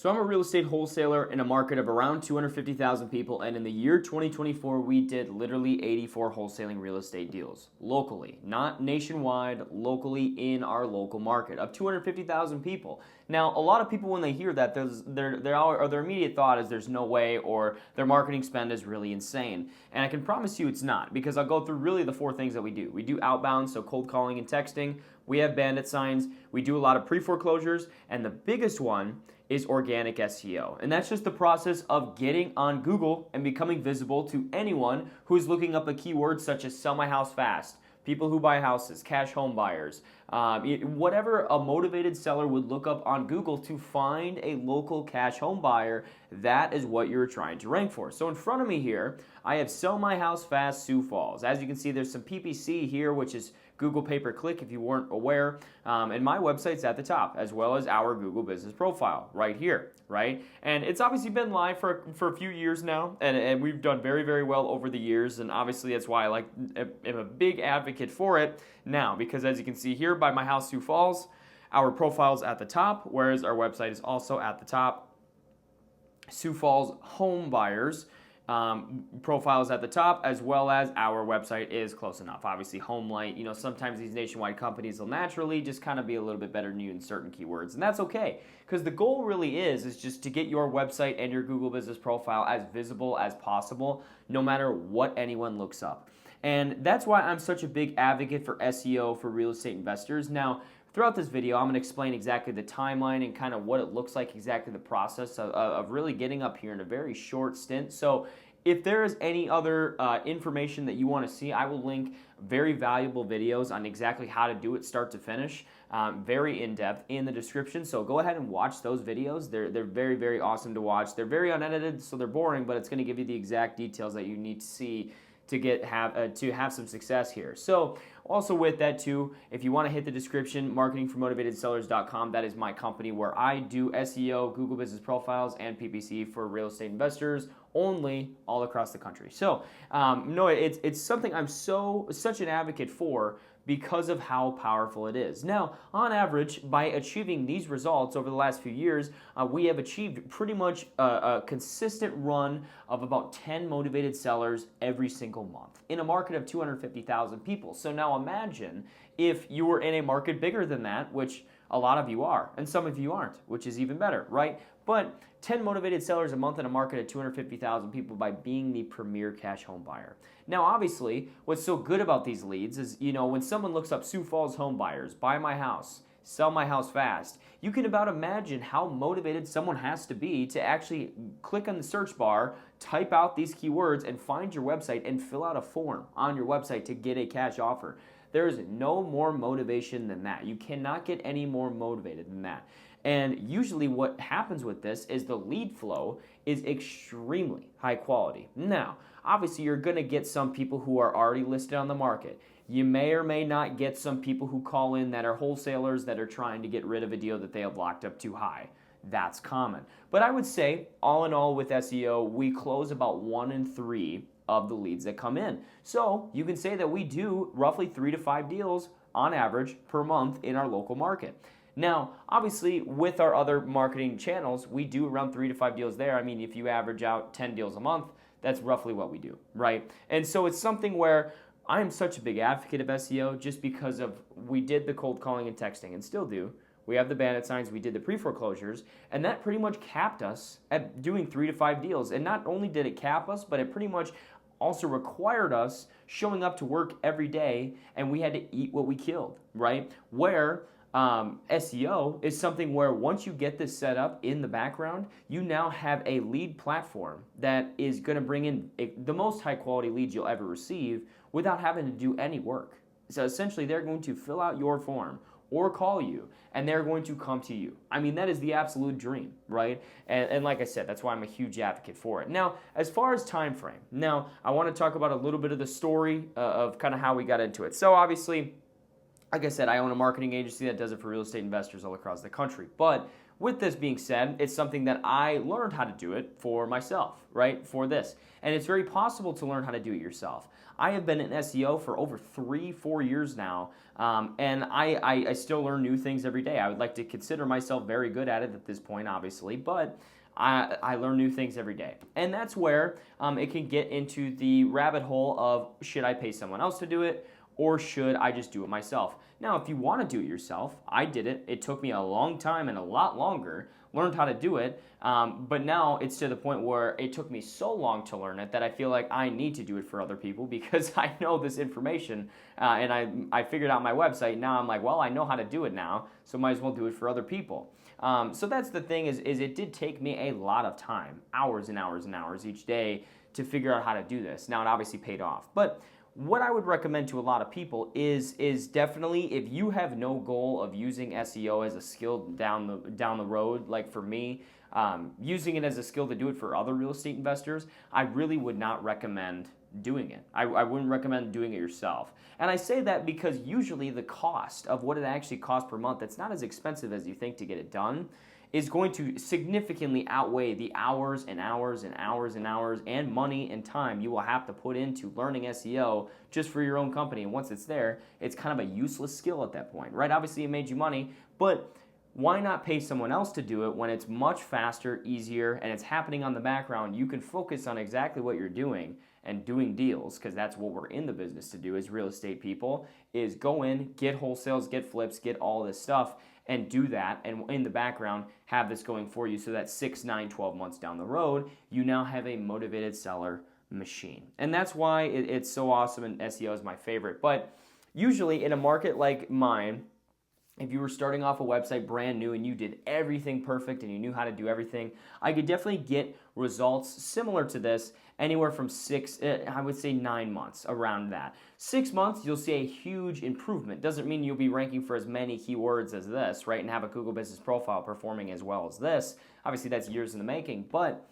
So I'm a real estate wholesaler in a market of around 250,000 people, and in the year 2024, we did literally 84 wholesaling real estate deals locally, not nationwide, locally in our local market of 250,000 people. Now, a lot of people, when they hear that, their immediate thought is there's no way, or their marketing spend is really insane. And I can promise you it's not, because I'll go through really the four things that we do. We do outbound, so cold calling and texting. We have bandit signs. We do a lot of pre-foreclosures, and the biggest one is organic SEO. And that's just the process of getting on Google and becoming visible to anyone who is looking up a keyword such as sell my house fast, people who buy houses, cash home buyers, whatever a motivated seller would look up on Google to find a local cash home buyer. That is what you're trying to rank for. So in front of me here, I have sell my house fast Sioux Falls. As you can see, there's some PPC here, which is Google pay-per-click if you weren't aware, and my website's at the top, as well as our Google business profile right here, right? And it's obviously been live for a few years now, and we've done very, very well over the years, and obviously that's why am a big advocate for it now, because as you can see here by my house Sioux Falls, our profile's at the top, whereas our website is also at the top. Sioux Falls home buyers profiles at the top, as well as our website is close enough. Obviously, HomeLight, sometimes these nationwide companies will naturally just kind of be a little bit better than you in certain keywords, and that's okay, because the goal really is just to get your website and your Google business profile as visible as possible, no matter what anyone looks up. And that's why I'm such a big advocate for SEO for real estate investors. Now, throughout this video, I'm going to explain exactly the timeline and kind of what it looks like, exactly the process of really getting up here in a very short stint. So if there is any other information that you want to see, I will link very valuable videos on exactly how to do it start to finish, very in-depth in the description. So go ahead and watch those videos. They're very, very awesome to watch. They're very unedited, so they're boring, but it's going to give you the exact details that you need to see to have some success here. So also with that too, if you want to hit the description, marketingformotivatedsellers.com, that is my company where I do SEO, Google business profiles, and PPC for real estate investors only all across the country. So no, it's something I'm such an advocate for because of how powerful it is. Now, on average, by achieving these results over the last few years, we have achieved pretty much a consistent run of about 10 motivated sellers every single month in a market of 250,000 people. So now imagine if you were in a market bigger than that, which a lot of you are, and some of you aren't, which is even better, right? But 10 motivated sellers a month in a market of 250,000 people by being the premier cash home buyer. Now, obviously, what's so good about these leads is, when someone looks up Sioux Falls home buyers, buy my house, sell my house fast, you can about imagine how motivated someone has to be to actually click on the search bar, type out these keywords, and find your website and fill out a form on your website to get a cash offer. There is no more motivation than that. You cannot get any more motivated than that. And usually what happens with this is the lead flow is extremely high quality. Now, obviously you're going to get some people who are already listed on the market. You may or may not get some people who call in that are wholesalers that are trying to get rid of a deal that they have locked up too high. That's common. But I would say, all in all with SEO, we close about 1 in 3 of the leads that come in. So you can say that we do roughly 3 to 5 deals on average per month in our local market. Now, obviously, with our other marketing channels, we do around 3 to 5 deals there. I mean, if you average out 10 deals a month, that's roughly what we do, right? And so it's something where I'm such a big advocate of SEO just because of we did the cold calling and texting and still do. We have the bandit signs, we did the pre-foreclosures, and that pretty much capped us at doing 3 to 5 deals. And not only did it cap us, but it pretty much also required us showing up to work every day, and we had to eat what we killed, right? Where SEO is something where once you get this set up in the background, you now have a lead platform that is going to bring in the most high quality leads you'll ever receive without having to do any work. So essentially they're going to fill out your form or call you, and they're going to come to you. I mean, that is the absolute dream, right? And like I said, that's why I'm a huge advocate for it. Now, as far as time frame, now I want to talk about a little bit of the story of kind of how we got into it. So obviously, like I said, I own a marketing agency that does it for real estate investors all across the country. But with this being said, it's something that I learned how to do it for myself, right? For this. And it's very possible to learn how to do it yourself. I have been in SEO for over 3-4 years now, and I still learn new things every day. I would like to consider myself very good at it at this point, obviously, but I learn new things every day. And that's where it can get into the rabbit hole of, should I pay someone else to do it, or should I just do it myself? Now, if you want to do it yourself, I did it. It took me a long time and a lot longer, learned how to do it, but now it's to the point where it took me so long to learn it that I feel like I need to do it for other people because I know this information, and I figured out my website. Now I'm like, well, I know how to do it now, so might as well do it for other people. So that's the thing is it did take me a lot of time, hours and hours and hours each day to figure out how to do this. Now it obviously paid off, but what I would recommend to a lot of people is definitely, if you have no goal of using SEO as a skill down the road, like for me, using it as a skill to do it for other real estate investors, I really would not recommend doing it. I wouldn't recommend doing it yourself. And I say that because usually the cost of what it actually costs per month, it's not as expensive as you think to get it done, is going to significantly outweigh the hours and hours and hours and hours and money and time you will have to put into learning SEO just for your own company. And once it's there, it's kind of a useless skill at that point, right? Obviously it made you money, but why not pay someone else to do it when it's much faster, easier, and it's happening on the background? You can focus on exactly what you're doing and doing deals, because that's what we're in the business to do as real estate people, is go in, get wholesales, get flips, get all this stuff, and do that, and in the background have this going for you so that 6, 9, 12 months down the road, you now have a motivated seller machine. And that's why it's so awesome, and SEO is my favorite. But usually in a market like mine, if you were starting off a website brand new and you did everything perfect and you knew how to do everything, I could definitely get results similar to this anywhere from 9 months, around that. 6 months, you'll see a huge improvement. Doesn't mean you'll be ranking for as many keywords as this, right, and have a Google Business Profile performing as well as this. Obviously, that's years in the making, but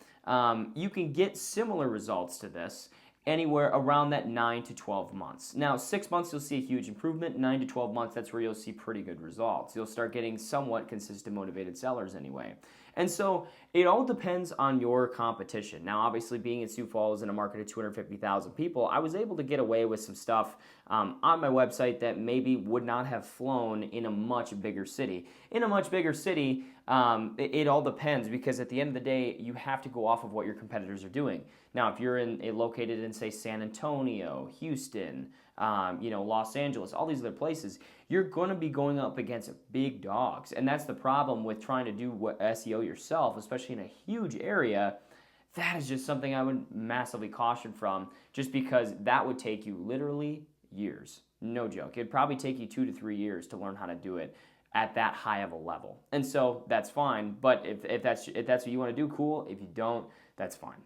you can get similar results to this anywhere around that 9 to 12 months. Now, 6 months, you'll see a huge improvement. 9 to 12 months, that's where you'll see pretty good results. You'll start getting somewhat consistent motivated sellers anyway. And so it all depends on your competition. Now, obviously, being in Sioux Falls in a market of 250,000 people, I was able to get away with some stuff on my website that maybe would not have flown in a much bigger city. In a much bigger city, it all depends, because at the end of the day, you have to go off of what your competitors are doing. Now, if you're located in, say, San Antonio, Houston, Los Angeles, all these other places, you're going to be going up against big dogs. And that's the problem with trying to do SEO yourself, especially in a huge area. That is just something I would massively caution from, just because that would take you literally years. No joke. It'd probably take you 2 to 3 years to learn how to do it at that high of a level. And so that's fine. But if that's what you want to do, cool. If you don't, that's fine.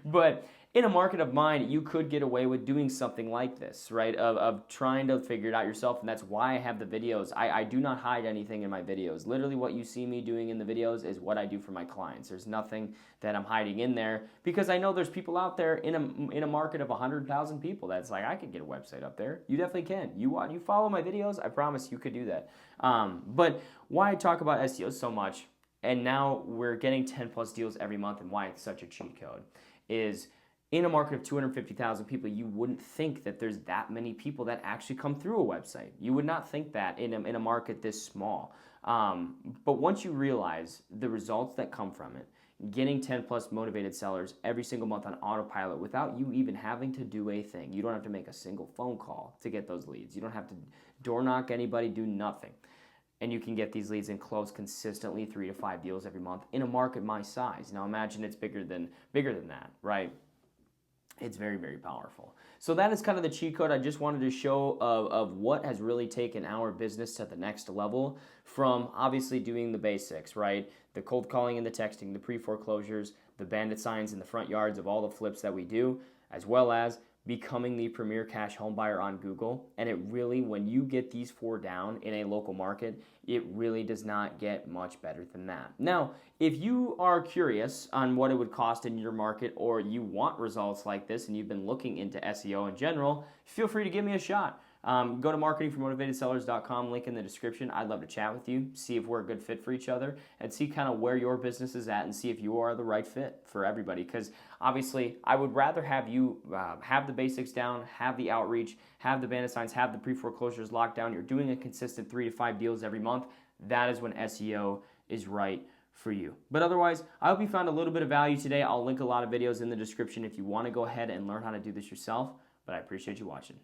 But in a market of mine, you could get away with doing something like this, right? Of trying to figure it out yourself. And that's why I have the videos. I do not hide anything in my videos. Literally what you see me doing in the videos is what I do for my clients. There's nothing that I'm hiding in there, because I know there's people out there in a market of 100,000 people that's like, I could get a website up there. You definitely can. You follow my videos, I promise you could do that. But why I talk about SEO so much, and now we're getting 10 plus deals every month, and why it's such a cheat code, is in a market of 250,000 people, you wouldn't think that there's that many people that actually come through a website. You would not think that in a market this small. But once you realize the results that come from it, getting 10 plus motivated sellers every single month on autopilot without you even having to do a thing. You don't have to make a single phone call to get those leads. You don't have to door knock anybody, do nothing. And you can get these leads and close consistently 3 to 5 deals every month in a market my size. Now imagine it's bigger than that, right? It's very, very powerful. So that is kind of the cheat code I just wanted to show of what has really taken our business to the next level, from obviously doing the basics, right? The cold calling and the texting, the pre-foreclosures, the bandit signs in the front yards of all the flips that we do, as well as becoming the premier cash home buyer on Google. And it really, when you get these 4 down in a local market, it really does not get much better than that. Now, if you are curious on what it would cost in your market, or you want results like this and you've been looking into SEO in general, feel free to give me a shot. Go to marketingformotivatedsellers.com, link in the description. I'd love to chat with you, see if we're a good fit for each other, and see kind of where your business is at and see if you are the right fit for everybody. Because obviously, I would rather have you have the basics down, have the outreach, have the bandit signs, have the pre-foreclosures locked down. You're doing a consistent 3 to 5 deals every month. That is when SEO is right for you. But otherwise, I hope you found a little bit of value today. I'll link a lot of videos in the description if you want to go ahead and learn how to do this yourself. But I appreciate you watching.